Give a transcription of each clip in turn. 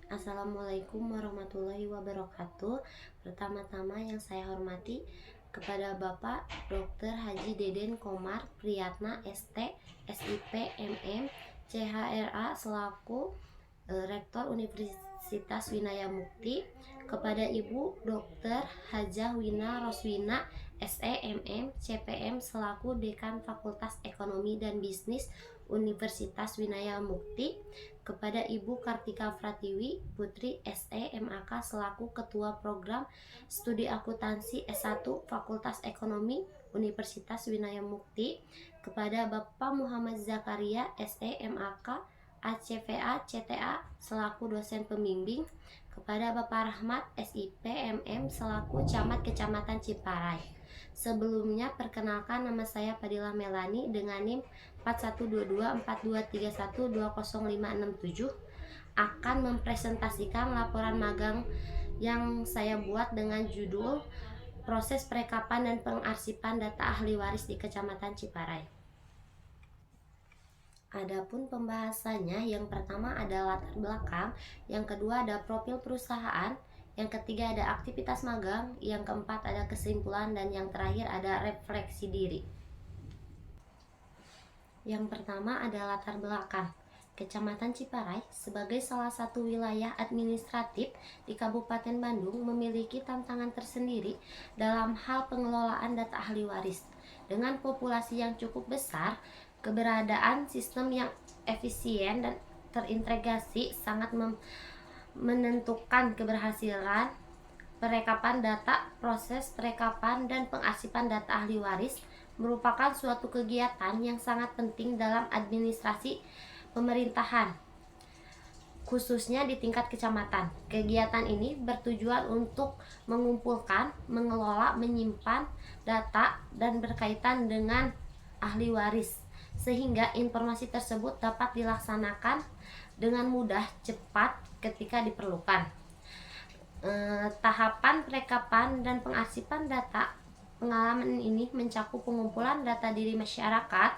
Assalamualaikum warahmatullahi wabarakatuh. Pertama-tama yang saya hormati kepada Bapak Dr. Haji Deden Komar Priyatna ST, SIP, MM, CHRA selaku Rektor Universitas Winaya Mukti, kepada Ibu Dr. Hajah Wina Roswina SEMM CPM selaku Dekan Fakultas Ekonomi dan Bisnis Universitas Winaya Mukti, kepada Ibu Kartika Pratiwi Putri SEMAK selaku Ketua Program Studi Akuntansi S1 Fakultas Ekonomi Universitas Winaya Mukti, kepada Bapak Muhammad Zakaria SEMAK ACVA CTA selaku dosen pembimbing, kepada Bapak Rahmat SIP MM selaku Camat Kecamatan Ciparai. Sebelumnya perkenalkan, nama saya Fadilah Melani dengan NIM 41224231200567 akan mempresentasikan laporan magang yang saya buat dengan judul Proses Perekapan dan Pengarsipan Data Ahli Waris di Kecamatan Ciparai. Adapun pembahasannya, yang pertama ada latar belakang, yang kedua ada profil perusahaan, yang ketiga ada aktivitas magang, yang keempat ada kesimpulan, dan yang terakhir ada refleksi diri. Yang pertama ada latar belakang. Kecamatan Ciparai sebagai salah satu wilayah administratif di Kabupaten Bandung memiliki tantangan tersendiri dalam hal pengelolaan data ahli waris. Dengan populasi yang cukup besar, keberadaan sistem yang efisien dan terintegrasi sangat menentukan keberhasilan perekapan data. Proses perekapan dan pengarsipan data ahli waris merupakan suatu kegiatan yang sangat penting dalam administrasi pemerintahan, khususnya di tingkat kecamatan. Kegiatan ini bertujuan untuk mengumpulkan, mengelola, menyimpan data dan berkaitan dengan ahli waris, sehingga informasi tersebut dapat dilaksanakan dengan mudah, cepat ketika diperlukan. Tahapan perekapan dan pengarsipan data pengalaman ini mencakup pengumpulan data diri masyarakat,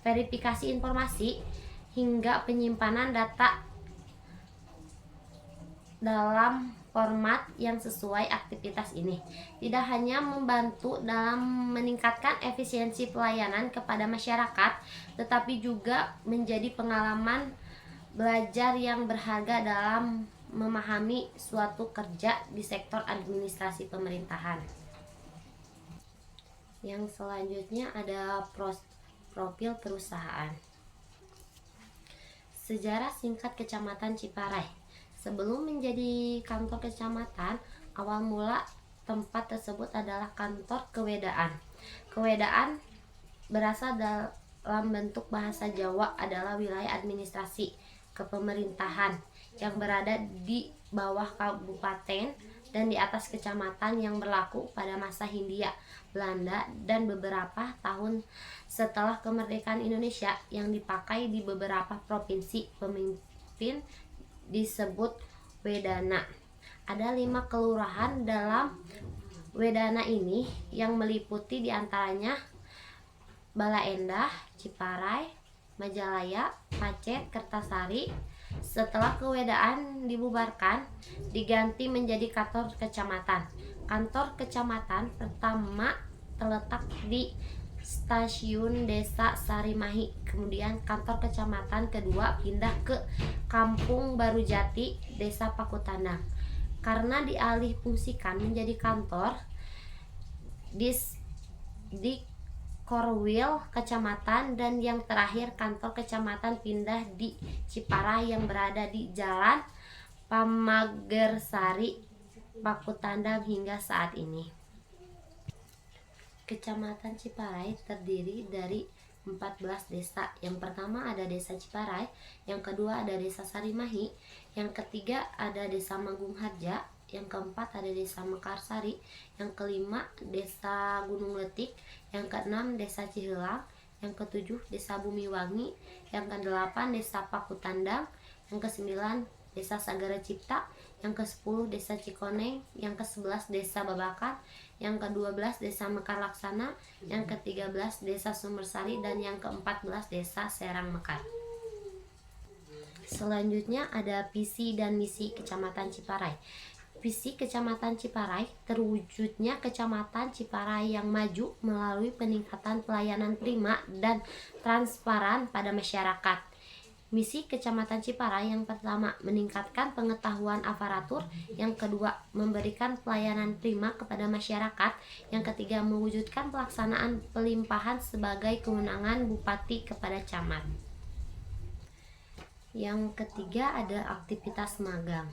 verifikasi informasi, hingga penyimpanan data dalam format yang sesuai aktivitas ini. Tidak hanya membantu dalam meningkatkan efisiensi pelayanan kepada masyarakat, tetapi juga menjadi pengalaman belajar yang berharga dalam memahami suatu kerja di sektor administrasi pemerintahan. Yang selanjutnya ada profil perusahaan. Sejarah singkat Kecamatan Ciparai. Sebelum menjadi kantor kecamatan, awal mula tempat tersebut adalah kantor kewedaan. Kewedaan berasal dalam bentuk bahasa Jawa adalah wilayah administrasi kepemerintahan yang berada di bawah kabupaten dan di atas kecamatan, yang berlaku pada masa Hindia Belanda dan beberapa tahun setelah kemerdekaan Indonesia, yang dipakai di beberapa provinsi. Pemimpin disebut wedana. Ada 5 kelurahan dalam wedana ini yang meliputi diantaranya Bala Endah, Ciparai, Majalaya, Pacet, Kertasari. Setelah kewedaan dibubarkan, diganti menjadi kantor kecamatan. Kantor kecamatan pertama terletak di Stasiun Desa Sarimahi. Kemudian kantor kecamatan kedua pindah ke Kampung Baru Jati, Desa Pakutandang. Karena dialih fungsikan menjadi kantor di Korwil Kecamatan, dan yang terakhir kantor kecamatan pindah di Ciparai yang berada di Jalan Pamagersari, Pakutandang hingga saat ini. Kecamatan Ciparai terdiri dari 14 desa. Yang pertama ada Desa Ciparai, yang kedua ada Desa Sarimahi, yang ketiga ada Desa Manggung Harja, yang keempat ada Desa Mekarsari, yang kelima Desa Gunung Letik, yang keenam Desa Cihelang, yang ketujuh Desa Bumiwangi, yang kedelapan Desa Pakutandang, yang kesembilan Desa Sagara Cipta, yang ke-10 Desa Cikoneng, yang ke-11 Desa Babakan, yang ke-12 Desa Mekar Laksana, yang ke-13 Desa Sumbersari, dan yang ke-14 Desa Serang Mekar. Selanjutnya ada visi dan misi Kecamatan Ciparai. Visi Kecamatan Ciparai terwujudnya Kecamatan Ciparai yang maju melalui peningkatan pelayanan prima dan transparan pada masyarakat. Misi Kecamatan Ciparai yang pertama, meningkatkan pengetahuan aparatur. Yang kedua, memberikan pelayanan prima kepada masyarakat. Yang ketiga, mewujudkan pelaksanaan pelimpahan sebagai kewenangan Bupati kepada Camat. Yang ketiga ada aktivitas magang.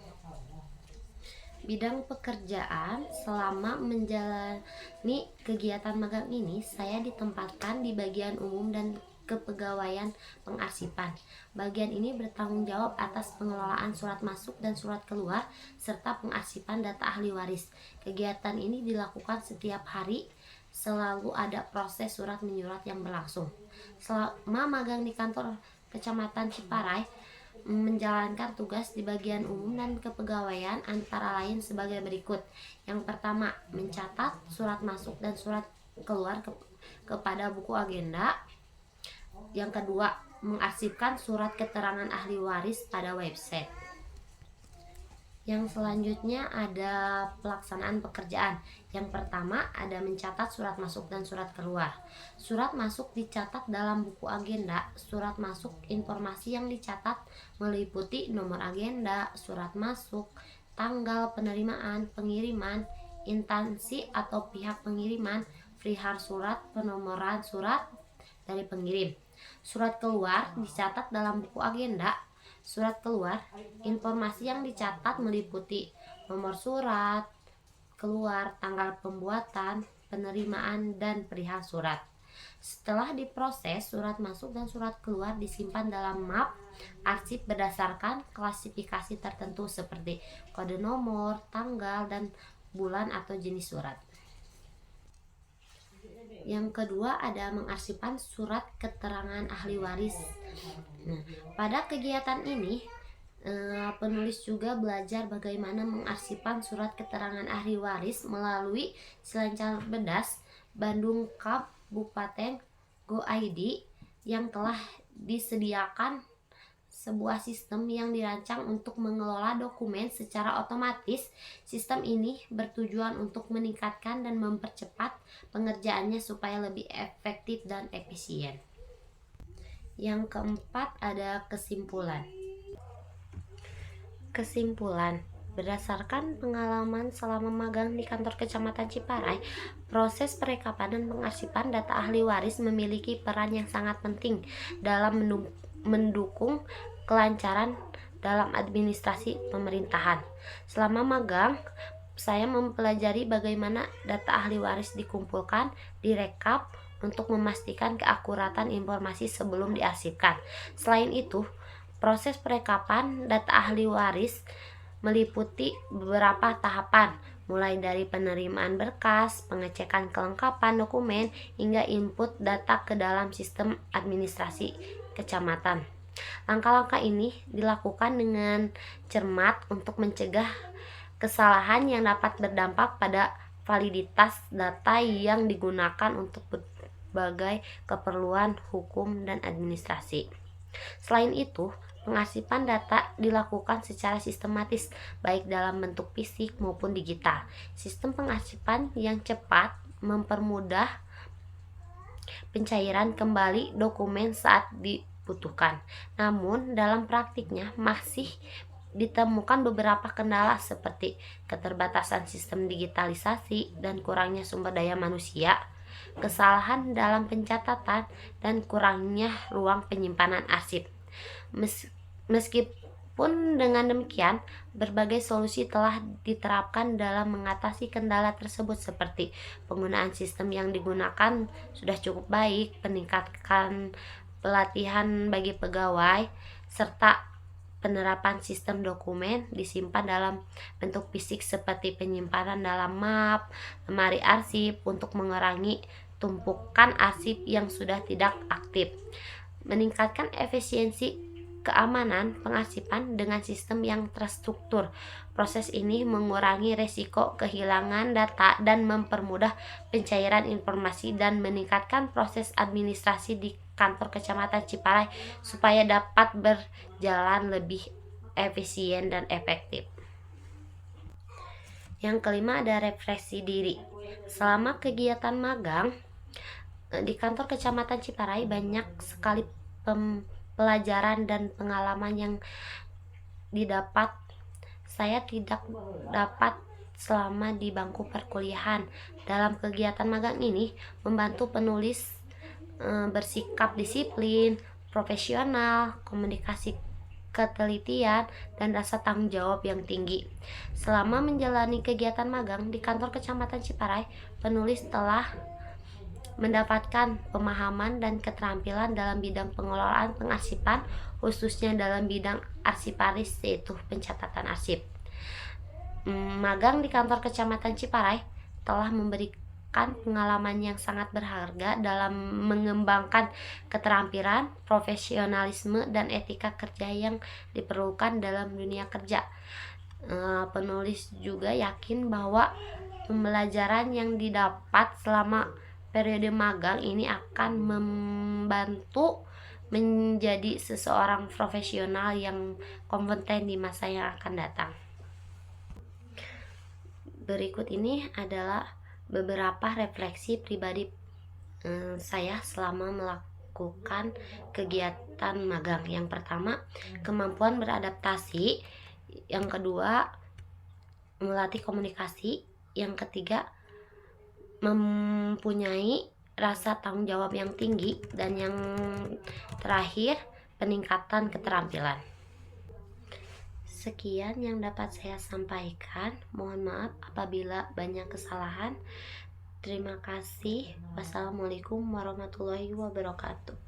Bidang pekerjaan selama menjalani kegiatan magang ini, saya ditempatkan di bagian umum dan kepegawaian pengarsipan. Bagian ini bertanggung jawab atas pengelolaan surat masuk dan surat keluar serta pengarsipan data ahli waris. Kegiatan ini dilakukan setiap hari, selalu ada proses surat menyurat yang berlangsung. Selama magang di kantor Kecamatan Ciparai, menjalankan tugas di bagian umum dan kepegawaian antara lain sebagai berikut. Yang pertama, mencatat surat masuk dan surat keluar kepada buku agenda. Yang kedua, mengarsipkan surat keterangan ahli waris pada website. Yang selanjutnya ada pelaksanaan pekerjaan. Yang pertama ada mencatat surat masuk dan surat keluar. Surat masuk dicatat dalam buku agenda. Surat masuk, informasi yang dicatat meliputi nomor agenda, surat masuk, tanggal penerimaan, pengiriman, instansi atau pihak pengiriman, perihal surat, penomoran surat dari pengirim. Surat keluar dicatat dalam buku agenda. Surat keluar, informasi yang dicatat meliputi nomor surat keluar, tanggal pembuatan, penerimaan, dan perihal surat. Setelah diproses, surat masuk dan surat keluar disimpan dalam map arsip berdasarkan klasifikasi tertentu seperti kode nomor, tanggal, dan bulan atau jenis surat. Yang kedua ada mengarsipkan surat keterangan ahli waris. Nah, pada kegiatan ini penulis juga belajar bagaimana mengarsipkan surat keterangan ahli waris melalui Selancar Bedas Bandung Kabupaten Go ID yang telah disediakan sebuah sistem yang dirancang untuk mengelola dokumen secara otomatis. Sistem ini bertujuan untuk meningkatkan dan mempercepat pengerjaannya supaya lebih efektif dan efisien. Yang keempat ada kesimpulan. Kesimpulan, berdasarkan pengalaman selama magang di kantor Kecamatan Ciparai, proses perekapan dan pengarsipan data ahli waris memiliki peran yang sangat penting dalam mendukung kelancaran dalam administrasi pemerintahan. Selama magang, saya mempelajari bagaimana data ahli waris dikumpulkan, direkap untuk memastikan keakuratan informasi sebelum diarsipkan. Selain itu, proses perekapan data ahli waris meliputi beberapa tahapan, mulai dari penerimaan berkas, pengecekan kelengkapan dokumen, hingga input data ke dalam sistem administrasi kecamatan. Langkah-langkah ini dilakukan dengan cermat untuk mencegah kesalahan yang dapat berdampak pada validitas data yang digunakan untuk berbagai keperluan hukum dan administrasi. Selain itu, pengarsipan data dilakukan secara sistematis, baik dalam bentuk fisik maupun digital. Sistem pengarsipan yang cepat mempermudah pencairan kembali dokumen saat dibutuhkan. Namun, dalam praktiknya masih ditemukan beberapa kendala seperti keterbatasan sistem digitalisasi dan kurangnya sumber daya manusia, kesalahan dalam pencatatan, dan kurangnya ruang penyimpanan arsip. Meskipun dengan demikian, berbagai solusi telah diterapkan dalam mengatasi kendala tersebut seperti penggunaan sistem yang digunakan sudah cukup baik, peningkatan pelatihan bagi pegawai, serta penerapan sistem dokumen disimpan dalam bentuk fisik seperti penyimpanan dalam map, lemari arsip untuk mengurangi tumpukan arsip yang sudah tidak aktif. Meningkatkan efisiensi keamanan pengarsipan dengan sistem yang terstruktur. Proses ini mengurangi resiko kehilangan data dan mempermudah pencairan informasi dan meningkatkan proses administrasi di kantor kecamatan Ciparai supaya dapat berjalan lebih efisien dan efektif. Yang kelima ada refleksi diri. Selama kegiatan magang di kantor kecamatan Ciparai banyak sekali pelajaran dan pengalaman yang didapat saya tidak dapat selama di bangku perkuliahan. Dalam kegiatan magang ini membantu penulis bersikap disiplin, profesional, komunikasi ketelitian, dan rasa tanggung jawab yang tinggi. Selama menjalani kegiatan magang di kantor kecamatan Ciparai, penulis telah mendapatkan pemahaman dan keterampilan dalam bidang pengelolaan pengarsipan, khususnya dalam bidang arsiparis, yaitu pencatatan arsip. Magang di kantor kecamatan Ciparai telah memberikan pengalaman yang sangat berharga dalam mengembangkan keterampilan, profesionalisme, dan etika kerja yang diperlukan dalam dunia kerja. Penulis juga yakin bahwa pembelajaran yang didapat selama periode magang ini akan membantu menjadi seseorang profesional yang kompeten di masa yang akan datang. Berikut ini adalah beberapa refleksi pribadi saya selama melakukan kegiatan magang. Yang pertama, kemampuan beradaptasi. Yang kedua, melatih komunikasi. Yang ketiga, mempunyai rasa tanggung jawab yang tinggi. Dan yang terakhir, peningkatan keterampilan. Sekian yang dapat saya sampaikan. Mohon maaf apabila banyak kesalahan. Terima kasih. Wassalamualaikum warahmatullahi wabarakatuh.